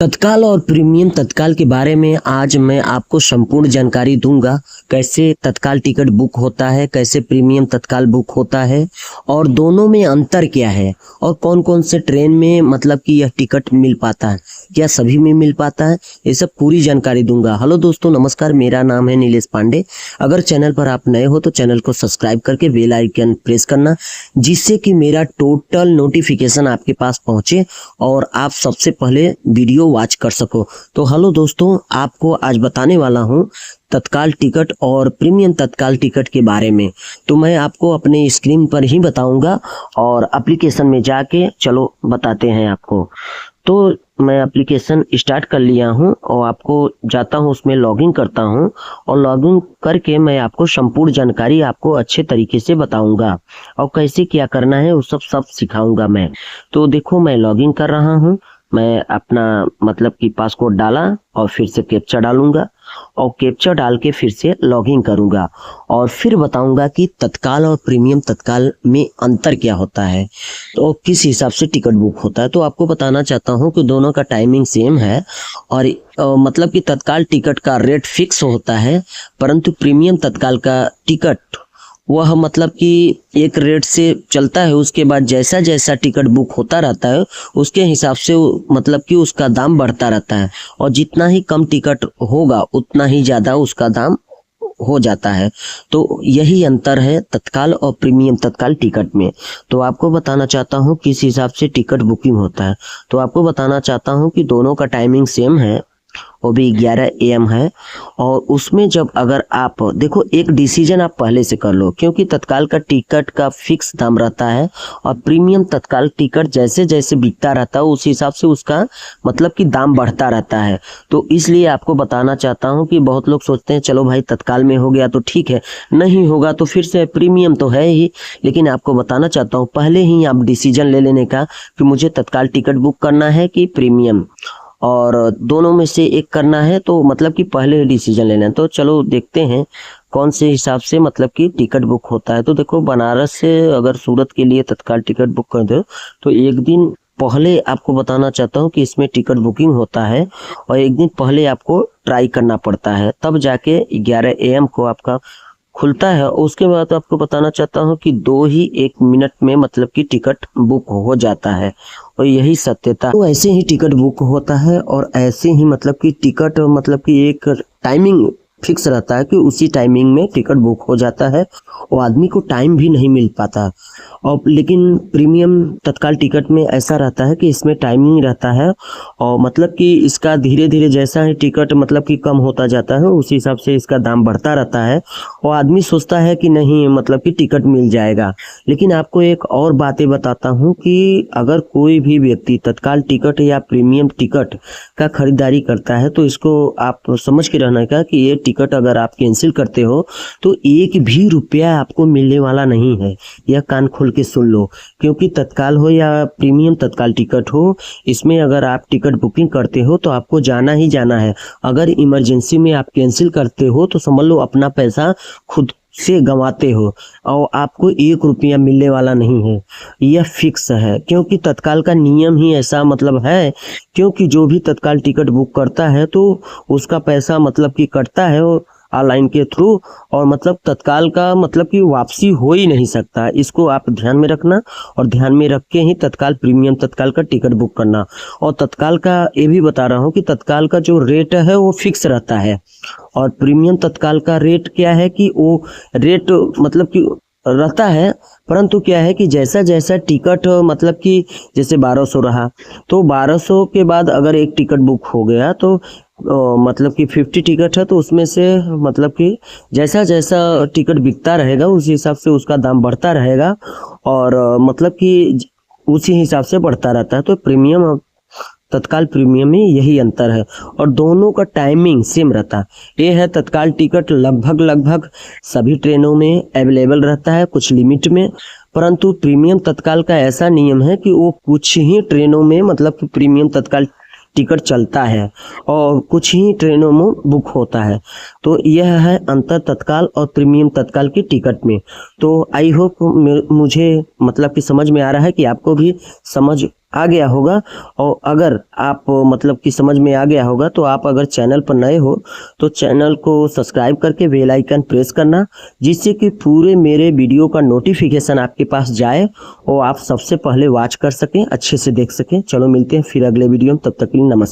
तत्काल और प्रीमियम तत्काल के बारे में आज मैं आपको संपूर्ण जानकारी दूंगा। कैसे तत्काल टिकट बुक होता है, कैसे प्रीमियम तत्काल बुक होता है और दोनों में अंतर क्या है और कौन कौन से ट्रेन में मतलब कि यह टिकट मिल पाता है, क्या सभी में मिल पाता है, ये सब पूरी जानकारी दूंगा। हेलो दोस्तों, नमस्कार। मेरा नाम है नीलेश पांडे। अगर चैनल पर आप नए हो तो चैनल को सब्सक्राइब करके बेल आइकन प्रेस करना, जिससे कि मेरा टोटल नोटिफिकेशन आपके पास पहुंचे और आप सबसे पहले वीडियो वॉच कर सको। तो हेलो दोस्तों, आपको आज बताने वाला हूं तत्काल टिकट और प्रीमियम तत्काल टिकट के बारे में। तो मैं आपको अपने स्क्रीन पर ही बताऊंगा और एप्लीकेशन में जाके चलो बताते हैं आपको। तो मैं एप्लीकेशन स्टार्ट कर लिया हूं और आपको जाता हूं, उसमें लॉगिन करता हूं और लॉगिन करके मैं आपको संपूर्ण जानकारी आपको अच्छे तरीके से बताऊंगा और कैसे क्या करना है वो सब सिखाऊंगा मैं। तो देखो, मैं लॉगिन कर रहा हूं। मैं अपना मतलब कि पासवर्ड डाला और फिर से कैप्चा डालूंगा और कैप्चा डाल के फिर से लॉगिन करूंगा और फिर बताऊंगा कि तत्काल और प्रीमियम तत्काल में अंतर क्या होता है तो किस हिसाब से टिकट बुक होता है। तो आपको बताना चाहता हूं कि दोनों का टाइमिंग सेम है और मतलब कि तत्काल टिकट का रेट फिक्स होता है, परंतु प्रीमियम तत्काल का टिकट वह मतलब कि एक रेट से चलता है। उसके बाद जैसा जैसा टिकट बुक होता रहता है उसके हिसाब से मतलब कि उसका दाम बढ़ता रहता है और जितना ही कम टिकट होगा उतना ही ज़्यादा उसका दाम हो जाता है। तो यही अंतर है तत्काल और प्रीमियम तत्काल टिकट में। तो आपको बताना चाहता हूँ किस हिसाब से टिकट बुकिंग होता है। तो आपको बताना चाहता हूँ कि दोनों का टाइमिंग सेम है, वो भी 11 AM है। और उसमें जब अगर आप देखो, एक डिसीजन आप पहले से कर लो, क्योंकि तत्काल का टिकट का फिक्स दाम रहता है और प्रीमियम तत्काल टिकट जैसे जैसे बिकता रहता है उस हिसाब से उसका मतलब कि दाम बढ़ता रहता है। तो इसलिए आपको बताना चाहता हूं कि बहुत लोग सोचते हैं चलो भाई तत्काल में हो गया तो ठीक है, नहीं होगा तो फिर से प्रीमियम तो है ही। लेकिन आपको बताना चाहता हूँ पहले ही आप डिसीजन ले लेने का कि मुझे तत्काल टिकट बुक करना है कि प्रीमियम, और दोनों में से एक करना है। तो मतलब कि पहले डिसीजन लेना है। तो चलो देखते हैं कौन से हिसाब से मतलब कि टिकट बुक होता है। तो देखो, बनारस से अगर सूरत के लिए तत्काल टिकट बुक कर दो तो एक दिन पहले आपको बताना चाहता हूँ कि इसमें टिकट बुकिंग होता है और एक दिन पहले आपको ट्राई करना पड़ता है, तब जाके 11 AM को आपका खुलता है। उसके बाद आपको बताना चाहता हूँ कि 1 मिनट में मतलब कि टिकट बुक हो जाता है और यही सत्यता। तो ऐसे ही टिकट बुक होता है और ऐसे ही मतलब कि टिकट मतलब कि एक टाइमिंग फिक्स रहता है कि उसी टाइमिंग में टिकट बुक हो जाता है और आदमी को टाइम भी नहीं मिल पाता। और लेकिन प्रीमियम तत्काल टिकट में ऐसा रहता है कि इसमें टाइमिंग रहता है और मतलब कि इसका धीरे धीरे जैसा ही टिकट मतलब कि कम होता जाता है उसी हिसाब से इसका दाम बढ़ता रहता है और आदमी सोचता है कि नहीं मतलब कि टिकट मिल जाएगा। लेकिन आपको एक और बातें बताता हूँ कि अगर कोई भी व्यक्ति तत्काल टिकट या प्रीमियम टिकट का खरीदारी करता है तो इसको आप समझ के रहना का कि ये टिकट अगर आप कैंसिल करते हो तो एक भी रुपया आपको मिलने वाला नहीं है। यह कान खोल के सुन लो, क्योंकि तत्काल हो या प्रीमियम तत्काल टिकट हो, इसमें अगर आप टिकट बुकिंग करते हो तो आपको जाना ही जाना है। अगर इमरजेंसी में आप कैंसिल करते हो तो समझ लो अपना पैसा खुद से गंवाते हो और आपको 1 रुपया मिलने वाला नहीं है। यह फिक्स है, क्योंकि तत्काल का नियम ही ऐसा मतलब है। क्योंकि जो भी तत्काल टिकट बुक करता है तो उसका पैसा मतलब कि कटता है ऑनलाइन के थ्रू और मतलब तत्काल का मतलब कि वापसी हो ही नहीं सकता। इसको आप ध्यान में रखना और ध्यान में रख के ही तत्काल प्रीमियम तत्काल का टिकट बुक करना। और तत्काल का ये भी बता रहा हूँ कि तत्काल का जो रेट है वो फिक्स रहता है और प्रीमियम तत्काल का रेट क्या है कि वो रेट मतलब कि रहता है, परंतु क्या है कि जैसा जैसा टिकट मतलब कि जैसे 1200 रहा तो 1200 के बाद अगर एक टिकट बुक हो गया तो मतलब कि 50 टिकट है तो उसमें से मतलब कि जैसा जैसा टिकट बिकता रहेगा उसी हिसाब से उसका दाम बढ़ता रहेगा और मतलब कि उसी हिसाब से बढ़ता रहता है। तो प्रीमियम और तत्काल प्रीमियम में यही अंतर है और दोनों का टाइमिंग सेम रहता है। ये है तत्काल टिकट लगभग सभी ट्रेनों में अवेलेबल रहता है, कुछ लिमिट में, परंतु प्रीमियम तत्काल का ऐसा नियम है कि वो कुछ ही ट्रेनों में मतलब कि प्रीमियम तत्काल टिकट चलता है और कुछ ही ट्रेनों में बुक होता है। तो यह है अंतर तत्काल और प्रीमियम तत्काल की टिकट में। तो आई होप मुझे मतलब कि समझ में आ रहा है कि आपको भी समझ आ गया होगा। और अगर आप मतलब कि समझ में आ गया होगा तो आप अगर चैनल पर नए हो तो चैनल को सब्सक्राइब करके बेल आइकन प्रेस करना, जिससे कि पूरे मेरे वीडियो का नोटिफिकेशन आपके पास जाए और आप सबसे पहले वॉच कर सकें, अच्छे से देख सकें। चलो मिलते हैं फिर अगले वीडियो में, तब तक के लिए नमस्कार।